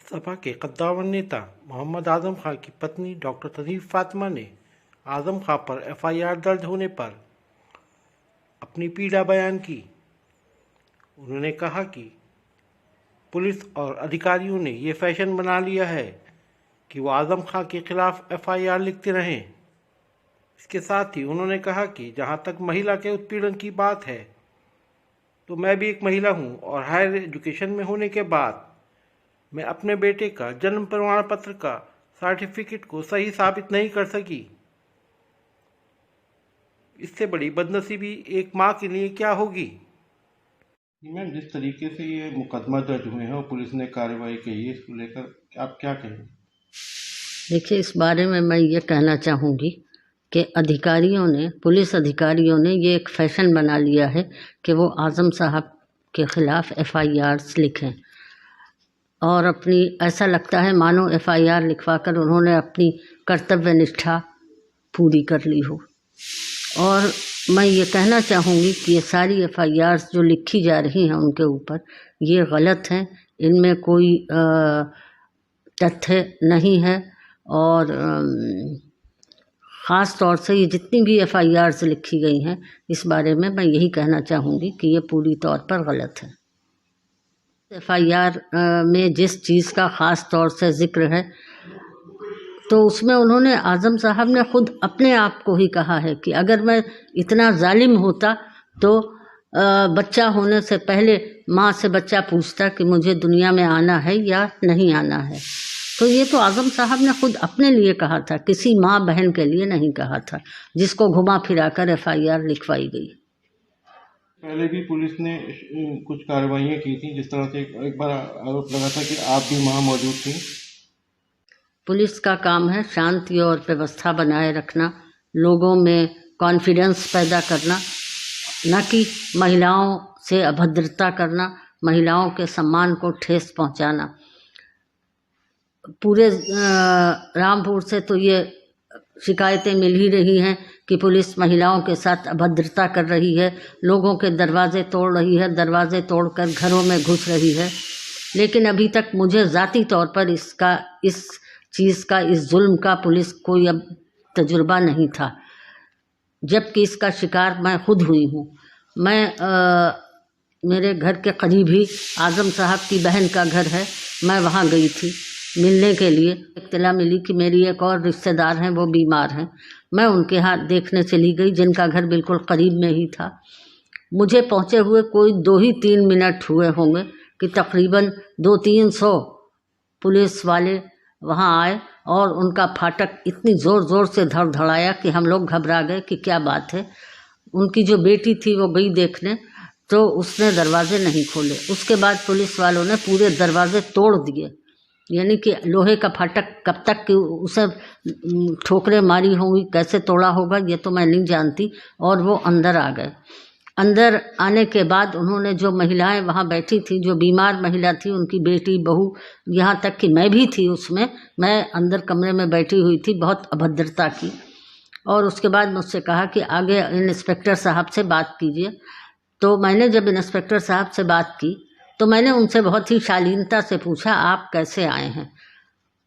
सपा के कद्दावर नेता मोहम्मद आजम खां की पत्नी डॉक्टर तनीफ फातिमा ने आजम खां पर एफआईआर दर्ज होने पर अपनी पीड़ा बयान की। उन्होंने कहा कि पुलिस और अधिकारियों ने ये फैशन बना लिया है कि वो आजम खां के खिलाफ एफआईआर लिखते रहें। इसके साथ ही उन्होंने कहा कि जहां तक महिला के उत्पीड़न की बात है तो मैं भी एक महिला हूं और हायर एजुकेशन में होने के बाद मैं अपने बेटे का जन्म प्रमाण पत्र का सर्टिफिकेट को सही साबित नहीं कर सकी। इससे बड़ी बदनसीबी एक माँ के लिए क्या होगी। मैम, जिस तरीके से ये मुकदमा दर्ज हुए हैं और पुलिस ने कार्रवाई की है, इसको लेकर आप क्या कहेंगे? देखिए, इस बारे में मैं ये कहना चाहूँगी कि पुलिस अधिकारियों ने ये एक फैशन बना लिया है कि वो आज़म साहब के ख़िलाफ़ एफआईआर्स लिखें और ऐसा लगता है मानो एफआईआर लिखवा कर उन्होंने अपनी कर्तव्य निष्ठा पूरी कर ली हो। और मैं ये कहना चाहूँगी कि ये सारी एफआईआर्स जो लिखी जा रही हैं उनके ऊपर, ये गलत हैं, इनमें कोई तथ्य नहीं है। और ख़ास तौर से ये जितनी भी एफआईआर्स लिखी गई हैं, इस बारे में मैं यही कहना चाहूँगी कि ये पूरी तौर पर गलत है। एफआईआर में जिस चीज़ का ख़ास तौर से ज़िक्र है, तो उसमें उन्होंने आज़म साहब ने खुद अपने आप को ही कहा है कि अगर मैं इतना जालिम होता तो बच्चा होने से पहले माँ से बच्चा पूछता कि मुझे दुनिया में आना है या नहीं आना है। तो ये तो आज़म साहब ने खुद अपने लिए कहा था, किसी माँ बहन के लिए नहीं कहा था, जिसको घुमा फिरा कर एफआईआर लिखवाई गई। पहले भी पुलिस ने कुछ कार्रवाइयाँ की थी, जिस तरह से एक बार आरोप लगा था कि आप भी वहाँ मौजूद थी। पुलिस का काम है शांति और व्यवस्था बनाए रखना, लोगों में कॉन्फिडेंस पैदा करना, न कि महिलाओं से अभद्रता करना, महिलाओं के सम्मान को ठेस पहुंचाना। पूरे रामपुर से तो ये शिकायतें मिल ही रही हैं कि पुलिस महिलाओं के साथ अभद्रता कर रही है, लोगों के दरवाजे तोड़ रही है, दरवाजे तोड़कर घरों में घुस रही है। लेकिन अभी तक मुझे ज़ाती तौर पर इस जुल्म का पुलिस कोई अब तजुर्बा नहीं था, जबकि इसका शिकार मैं खुद हुई हूँ। मेरे घर के करीब ही आज़म साहब की बहन का घर है, मैं वहाँ गई थी मिलने के लिए। इत्तला मिली कि मेरी एक और रिश्तेदार हैं, वो बीमार हैं। मैं उनके यहाँ देखने चली गई, जिनका घर बिल्कुल करीब में ही था। मुझे पहुँचे हुए कोई 2 ही 3 मिनट हुए होंगे कि तकरीबन 200-300 पुलिस वाले वहाँ आए और उनका फाटक इतनी ज़ोर ज़ोर से धड़धड़ाया कि हम लोग घबरा गए कि क्या बात है। उनकी जो बेटी थी वो गई देखने, तो उसने दरवाजे नहीं खोले। उसके बाद पुलिस वालों ने पूरे दरवाजे तोड़ दिए, यानी कि लोहे का फाटक कब तक कि उसे ठोकरें मारी होंगी, कैसे तोड़ा होगा ये तो मैं नहीं जानती। और वो अंदर आ गए। अंदर आने के बाद उन्होंने जो महिलाएं वहाँ बैठी थी, जो बीमार महिला थी, उनकी बेटी, बहू, यहाँ तक कि मैं भी थी उसमें, मैं अंदर कमरे में बैठी हुई थी, बहुत अभद्रता की। और उसके बाद मुझसे कहा कि आगे इंस्पेक्टर साहब से बात कीजिए। तो मैंने जब इंस्पेक्टर साहब से बात की तो मैंने उनसे बहुत ही शालीनता से पूछा, आप कैसे आए हैं।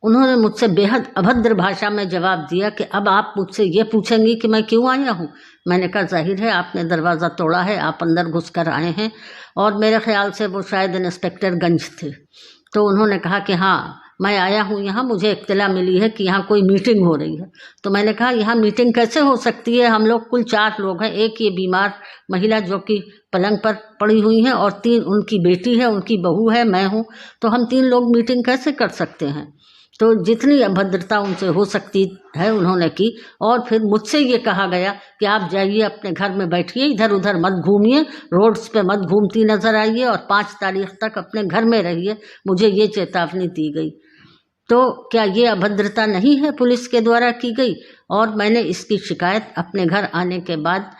उन्होंने मुझसे बेहद अभद्र भाषा में जवाब दिया कि अब आप मुझसे ये पूछेंगी कि मैं क्यों आया हूँ। मैंने कहा, जाहिर है आपने दरवाज़ा तोड़ा है, आप अंदर घुसकर आए हैं। और मेरे ख्याल से वो शायद इंस्पेक्टर गंज थे। तो उन्होंने कहा कि हाँ, मैं आया हूँ यहाँ, मुझे इत्तला मिली है कि यहाँ कोई मीटिंग हो रही है। तो मैंने कहा, यहाँ मीटिंग कैसे हो सकती है, हम लोग कुल 4 लोग हैं, एक ये बीमार महिला जो कि पलंग पर पड़ी हुई हैं और 3 उनकी बेटी है, उनकी बहू है, मैं हूँ, तो हम 3 लोग मीटिंग कैसे कर सकते हैं। तो जितनी अभद्रता उनसे हो सकती है उन्होंने की। और फिर मुझसे ये कहा गया कि आप जाइए अपने घर में बैठिए, इधर उधर मत घूमिए, रोड्स पे मत घूमती नज़र आइए और 5 तारीख तक अपने घर में रहिए। मुझे ये चेतावनी दी गई। तो क्या ये अभद्रता नहीं है पुलिस के द्वारा की गई? और मैंने इसकी शिकायत अपने घर आने के बाद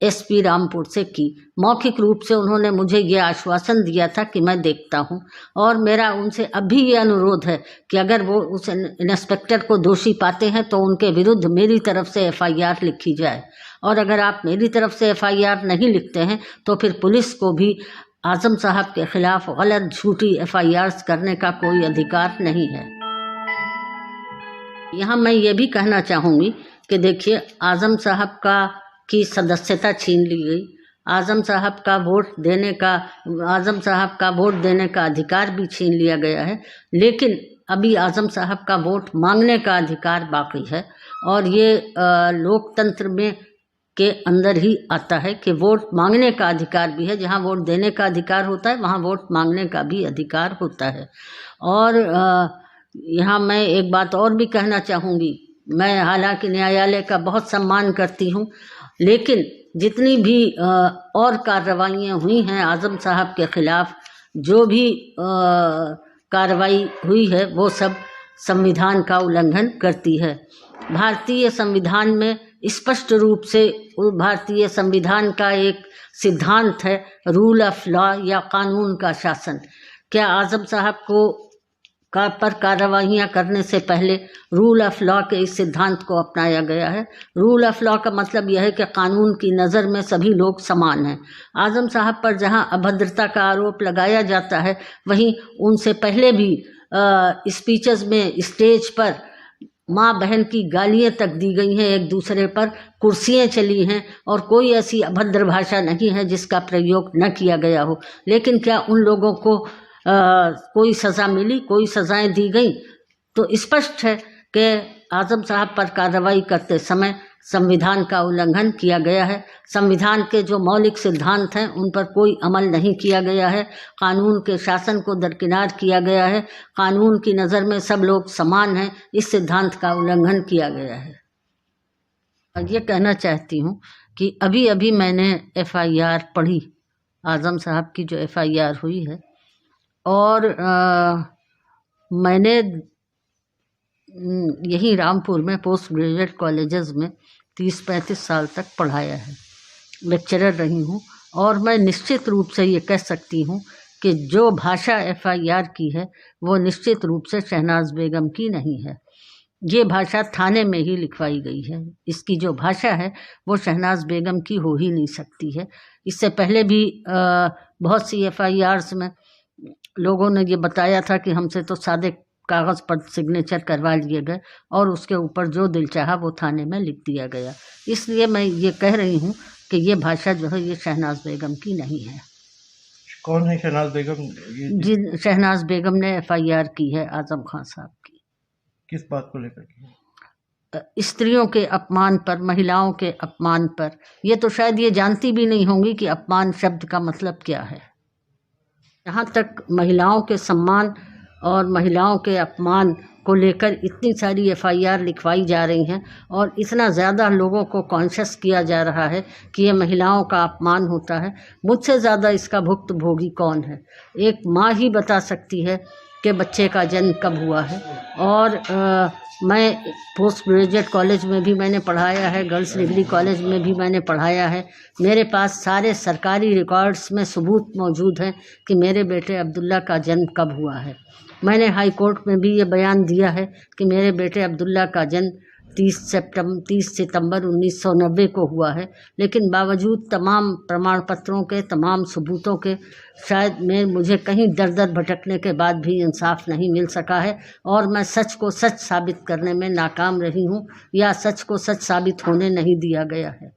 एसपी रामपुर से की। मौखिक रूप से उन्होंने मुझे ये आश्वासन दिया था कि मैं देखता हूँ। और मेरा उनसे अभी ये अनुरोध है कि अगर वो उस इंस्पेक्टर को दोषी पाते हैं तो उनके विरुद्ध मेरी तरफ से एफआईआर लिखी जाए। और अगर आप मेरी तरफ से एफआईआर नहीं लिखते हैं तो फिर पुलिस को भी आजम साहब के खिलाफ गलत झूठी FIRs करने का कोई अधिकार नहीं है। यहाँ मैं ये भी कहना चाहूँगी कि देखिए, आजम साहब की सदस्यता छीन ली गई, आजम साहब का वोट देने का अधिकार भी छीन लिया गया है, लेकिन अभी आजम साहब का वोट मांगने का अधिकार बाकी है। और ये लोकतंत्र में के अंदर ही आता है कि वोट मांगने का अधिकार भी है। जहाँ वोट देने का अधिकार होता है वहाँ वोट मांगने का भी अधिकार होता है। और यहाँ मैं एक बात और भी कहना चाहूँगी, मैं हालांकि न्यायालय का बहुत सम्मान करती हूँ, लेकिन जितनी भी और कार्रवाइयाँ हुई हैं आजम साहब के खिलाफ, जो भी कार्रवाई हुई है वो सब संविधान का उल्लंघन करती है। भारतीय संविधान में स्पष्ट रूप से भारतीय संविधान का एक सिद्धांत है रूल ऑफ लॉ या कानून का शासन। क्या आजम साहब पर कार्रवाइयाँ करने से पहले रूल ऑफ लॉ के इस सिद्धांत को अपनाया गया है? रूल ऑफ लॉ का मतलब यह है कि कानून की नज़र में सभी लोग समान हैं। आजम साहब पर जहां अभद्रता का आरोप लगाया जाता है, वहीं उनसे पहले भी स्पीचेस में स्टेज पर माँ बहन की गालियाँ तक दी गई हैं, एक दूसरे पर कुर्सियाँ चली हैं, और कोई ऐसी अभद्र भाषा नहीं है जिसका प्रयोग न किया गया हो। लेकिन क्या उन लोगों को कोई सज़ा मिली, कोई सज़ाएं दी गई? तो स्पष्ट है कि आजम साहब पर कार्रवाई करते समय संविधान का उल्लंघन किया गया है। संविधान के जो मौलिक सिद्धांत हैं उन पर कोई अमल नहीं किया गया है, कानून के शासन को दरकिनार किया गया है, कानून की नज़र में सब लोग समान हैं, इस सिद्धांत का उल्लंघन किया गया है। ये कहना चाहती हूँ कि अभी अभी मैंने FIR पढ़ी, आजम साहब की जो FIR हुई है, और मैंने यहीं रामपुर में पोस्ट ग्रेजुएट कॉलेजेस में 30-35 साल तक पढ़ाया है, लेक्चरर रही हूँ, और मैं निश्चित रूप से ये कह सकती हूँ कि जो भाषा FIR की है वो निश्चित रूप से शहनाज बेगम की नहीं है। ये भाषा थाने में ही लिखवाई गई है, इसकी जो भाषा है वो शहनाज बेगम की हो ही नहीं सकती है। इससे पहले भी बहुत सी FIRs में लोगों ने ये बताया था कि हमसे तो सादे कागज़ पर सिग्नेचर करवा लिए गए और उसके ऊपर जो दिल चाहा वो थाने में लिख दिया गया। इसलिए मैं ये कह रही हूँ कि ये भाषा जो है ये शहनाज बेगम की नहीं है। कौन है शहनाज बेगम? जिन शहनाज बेगम ने FIR की है आजम खान साहब की। किस बात को लेकर की? स्त्रियों के अपमान पर, महिलाओं के अपमान पर। ये तो शायद ये जानती भी नहीं होंगी कि अपमान शब्द का मतलब क्या है। यहाँ तक महिलाओं के सम्मान और महिलाओं के अपमान को लेकर इतनी सारी FIR लिखवाई जा रही हैं और इतना ज़्यादा लोगों को कॉन्शियस किया जा रहा है कि ये महिलाओं का अपमान होता है। मुझसे ज़्यादा इसका भुक्तभोगी कौन है? एक माँ ही बता सकती है कि बच्चे का जन्म कब हुआ है। और मैं पोस्ट ग्रेजुएट कॉलेज में भी मैंने पढ़ाया है, गर्ल्स डिग्री कॉलेज में भी मैंने पढ़ाया है। मेरे पास सारे सरकारी रिकॉर्ड्स में सबूत मौजूद हैं कि मेरे बेटे अब्दुल्ला का जन्म कब हुआ है। मैंने हाई कोर्ट में भी ये बयान दिया है कि मेरे बेटे अब्दुल्ला का जन्म 30 सितंबर 1990 को हुआ है। लेकिन बावजूद तमाम प्रमाण पत्रों के, तमाम सबूतों के, शायद मुझे कहीं दर दर भटकने के बाद भी इंसाफ नहीं मिल सका है और मैं सच को सच साबित करने में नाकाम रही हूँ या सच को सच साबित होने नहीं दिया गया है।